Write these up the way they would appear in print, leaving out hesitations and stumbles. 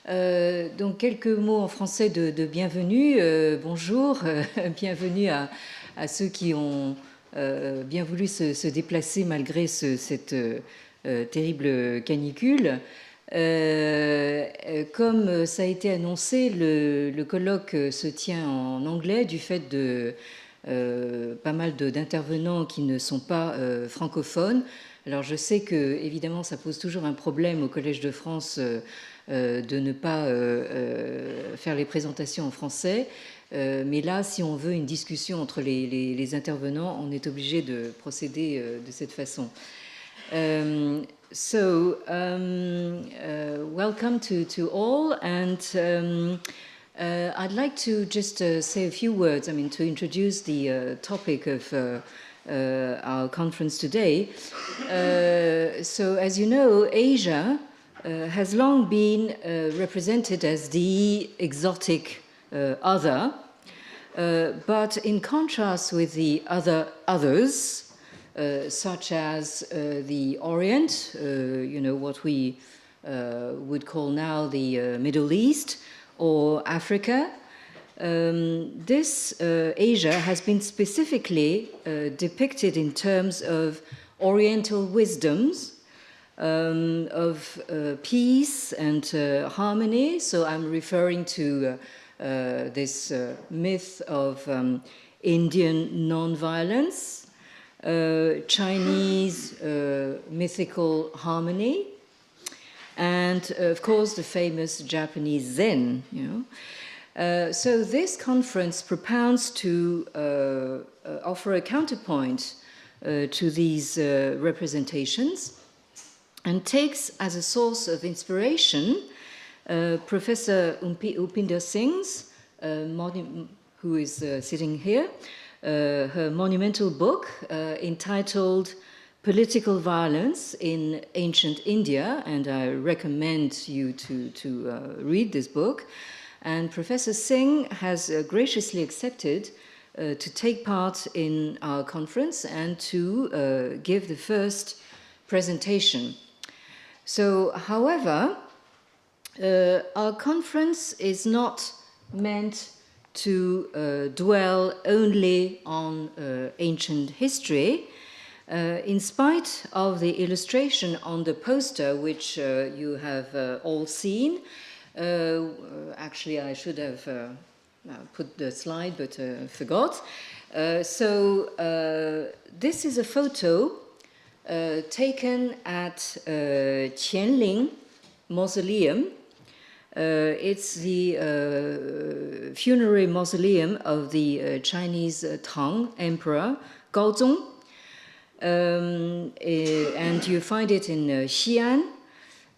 Donc quelques mots en français de bienvenue. Bonjour, bienvenue à ceux qui ont bien voulu se déplacer malgré cette terrible canicule. Comme ça a été annoncé, le colloque se tient en anglais du fait de pas mal d'intervenants qui ne sont pas francophones. Alors je sais que évidemment ça pose toujours un problème au Collège de France de ne pas faire les présentations en français, mais là si on veut une discussion entre les intervenants, on est obligé de procéder de cette façon. Welcome to all, and I'd like to just say a few words, to introduce the topic of our conference today. So as you know, Asia has long been represented as the exotic other, but in contrast with the others, such as the Orient, what we would call now the Middle East, or Africa, this Asia has been specifically depicted in terms of Oriental wisdoms, of peace and harmony. So I'm referring to this myth of Indian nonviolence, Chinese mythical harmony, and of course the famous Japanese Zen. So this conference propounds to offer a counterpoint to these representations, and takes as a source of inspiration Professor Upinder Singh's, who is sitting here, her monumental book entitled Political Violence in Ancient India, and I recommend you to read this book. And Professor Singh has graciously accepted to take part in our conference and to give the first presentation. So, however, our conference is not meant to dwell only on ancient history. In spite of the illustration on the poster, which you have all seen, actually I should have put the slide, but forgot. This is a photo taken at Qianling Mausoleum. It's the funerary mausoleum of the Chinese Tang Emperor Gaozong, and you find it in Xi'an.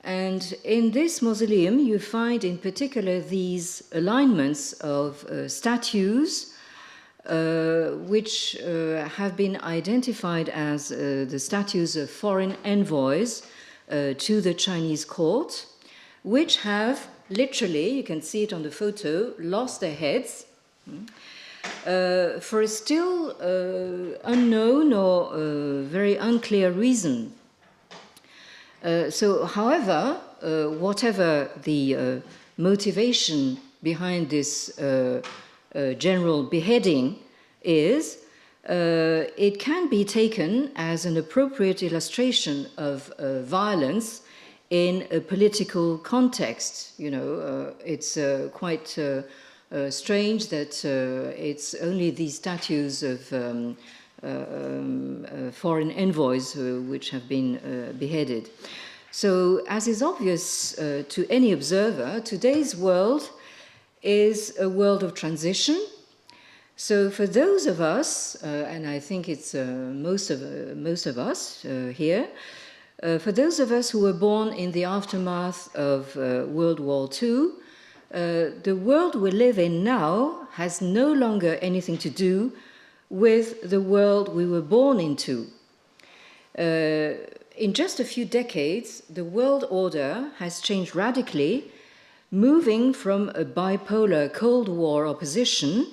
And in this mausoleum, you find in particular these alignments of statues, which have been identified as the statues of foreign envoys to the Chinese court, which have literally, you can see it on the photo, lost their heads for a still unknown or very unclear reason. However, whatever the motivation behind this general beheading is, it can be taken as an appropriate illustration of violence in a political context. It's quite strange that it's only these statues of foreign envoys which have been beheaded. So, as is obvious to any observer, today's world is a world of transition. So for those of us, and I think it's most of us here, for those of us who were born in the aftermath of World War II, the world we live in now has no longer anything to do with the world we were born into. In just a few decades, the world order has changed radically, moving from a bipolar Cold War opposition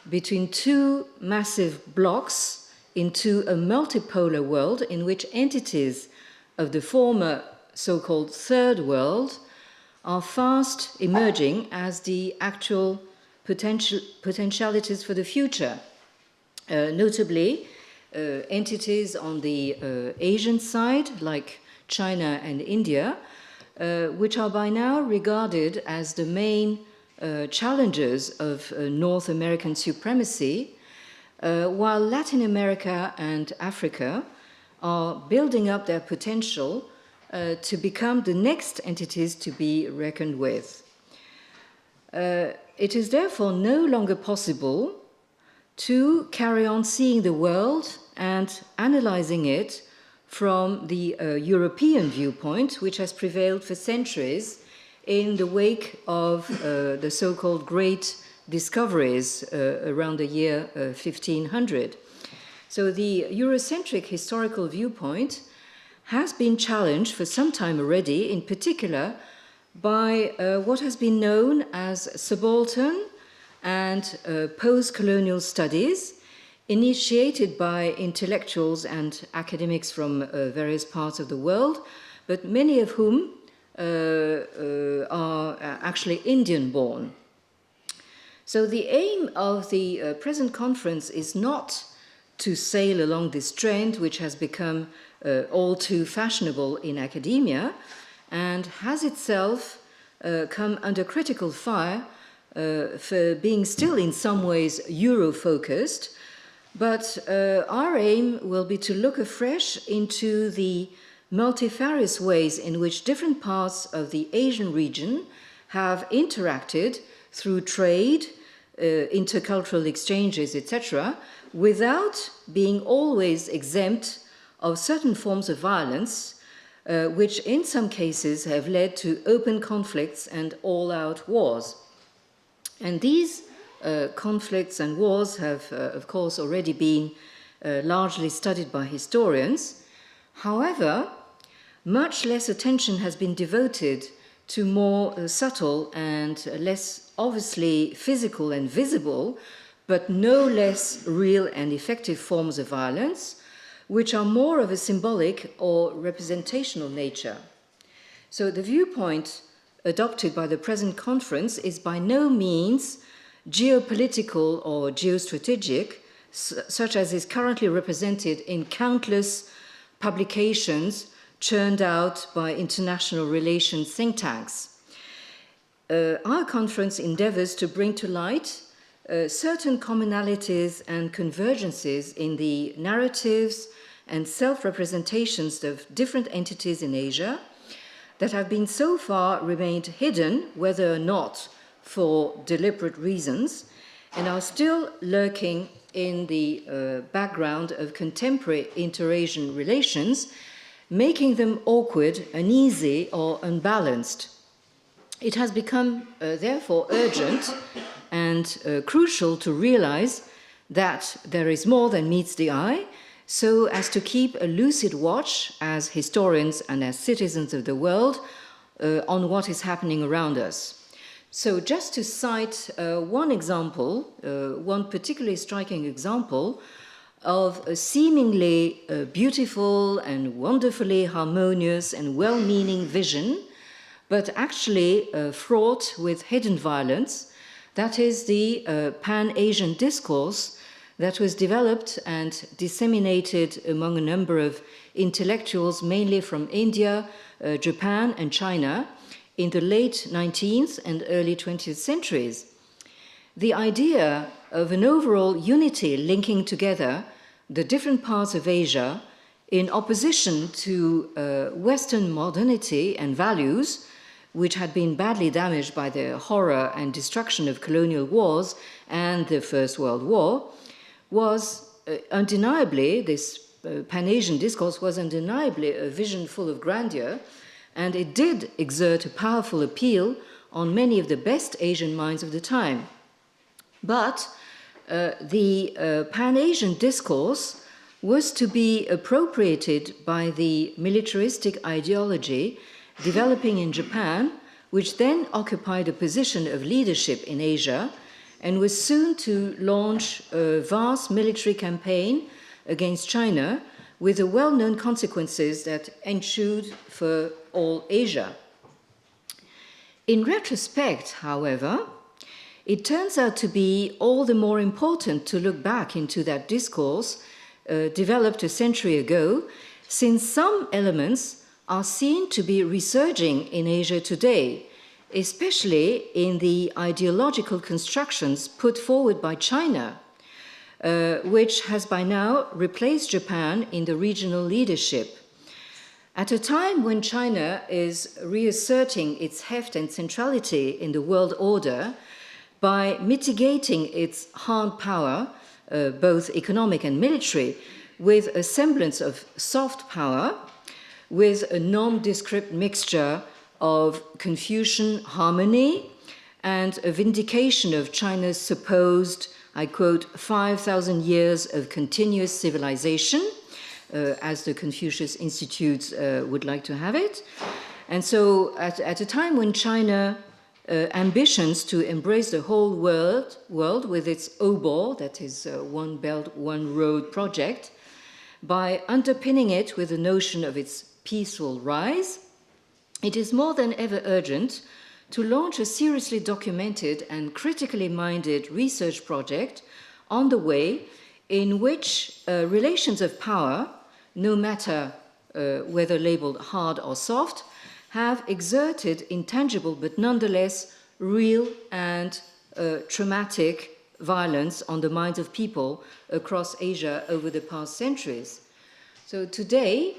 between two massive blocs into a multipolar world in which entities of the former so-called Third World are fast emerging as the actual potentialities for the future. Notably, entities on the Asian side, like China and India, which are by now regarded as the main challengers of North American supremacy, while Latin America and Africa are building up their potential to become the next entities to be reckoned with. It is therefore no longer possible to carry on seeing the world and analyzing it from the European viewpoint, which has prevailed for centuries in the wake of the so-called great discoveries around the year 1500. So the Eurocentric historical viewpoint has been challenged for some time already, in particular by what has been known as subaltern and post-colonial studies, initiated by intellectuals and academics from various parts of the world, but many of whom are actually Indian-born. So the aim of the present conference is not to sail along this trend, which has become all too fashionable in academia, and has itself come under critical fire for being still in some ways Euro-focused, but our aim will be to look afresh into the multifarious ways in which different parts of the Asian region have interacted through trade, intercultural exchanges, etc., without being always exempt of certain forms of violence, which in some cases have led to open conflicts and all-out wars. And these conflicts and wars have, of course, already been largely studied by historians. However, much less attention has been devoted to more subtle and less obviously physical and visible, but no less real and effective forms of violence, which are more of a symbolic or representational nature. So the viewpoint adopted by the present conference is by no means geopolitical or geostrategic, such as is currently represented in countless publications churned out by international relations think tanks. Our conference endeavors to bring to light certain commonalities and convergences in the narratives and self-representations of different entities in Asia that have been so far remained hidden, whether or not for deliberate reasons, and are still lurking in the background of contemporary inter-Asian relations, making them awkward, uneasy, or unbalanced. It has become, therefore, urgent and crucial to realize that there is more than meets the eye, so as to keep a lucid watch as historians and as citizens of the world on what is happening around us. So just to cite one example, one particularly striking example of a seemingly beautiful and wonderfully harmonious and well-meaning vision, but actually fraught with hidden violence, that is the Pan-Asian discourse that was developed and disseminated among a number of intellectuals, mainly from India, Japan, and China, in the late 19th and early 20th centuries. The idea of an overall unity linking together the different parts of Asia in opposition to Western modernity and values, which had been badly damaged by the horror and destruction of colonial wars and the First World War, was undeniably, this Pan-Asian discourse was undeniably a vision full of grandeur, and it did exert a powerful appeal on many of the best Asian minds of the time. But the Pan-Asian discourse was to be appropriated by the militaristic ideology developing in Japan, which then occupied a position of leadership in Asia and was soon to launch a vast military campaign against China with the well-known consequences that ensued for all Asia. In retrospect, however, it turns out to be all the more important to look back into that discourse developed a century ago, since some elements are seen to be resurging in Asia today, especially in the ideological constructions put forward by China, which has by now replaced Japan in the regional leadership. At a time when China is reasserting its heft and centrality in the world order by mitigating its hard power, both economic and military, with a semblance of soft power, with a nondescript mixture of Confucian harmony and a vindication of China's supposed, I quote, 5,000 years of continuous civilization, as the Confucius Institutes would like to have it. And so at a time when China ambitions to embrace the whole world with its OBOR, that is One Belt, One Road project, by underpinning it with the notion of its peaceful rise, it is more than ever urgent to launch a seriously documented and critically minded research project on the way in which relations of power, no matter whether labeled hard or soft, have exerted intangible but nonetheless real and traumatic violence on the minds of people across Asia over the past centuries. So today,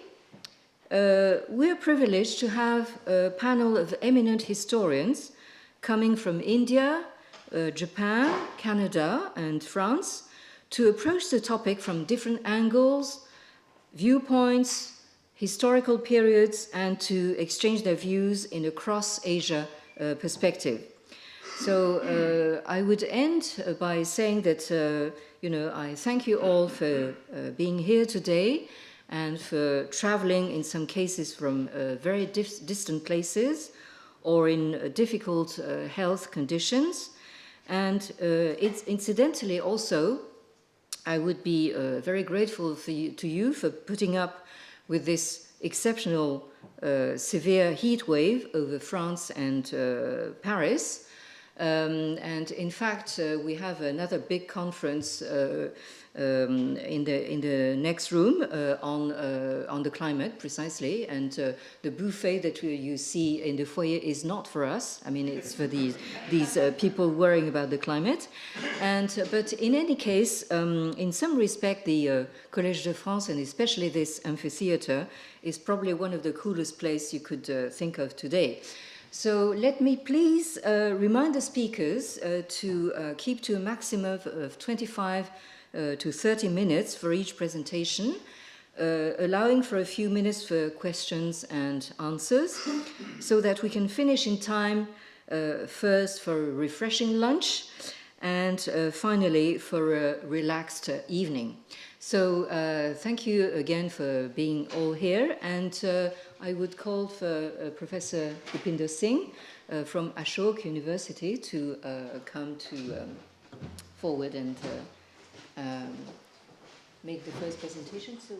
we're privileged to have a panel of eminent historians coming from India, Japan, Canada, and France to approach the topic from different angles, viewpoints, historical periods, and to exchange their views in a cross-Asia perspective. So I would end by saying that, I thank you all for being here today and for traveling in some cases from very distant places or in difficult health conditions. And it's incidentally also, I would be very grateful to you for putting up with this exceptional severe heat wave over France and Paris. And in fact, we have another big conference in the next room on the climate, precisely. And the buffet that you see in the foyer is not for us. I mean, it's for these people worrying about the climate. But in any case, in some respect, the Collège de France, and especially this amphitheater, is probably one of the coolest places you could think of today. So let me please remind the speakers to keep to a maximum of 25 to 30 minutes for each presentation, allowing for a few minutes for questions and answers, so that we can finish in time first for a refreshing lunch and finally for a relaxed evening. So thank you again for being all here, and I would call for Professor Bhupinder Singh from Ashok University to come to forward and make the first presentation. So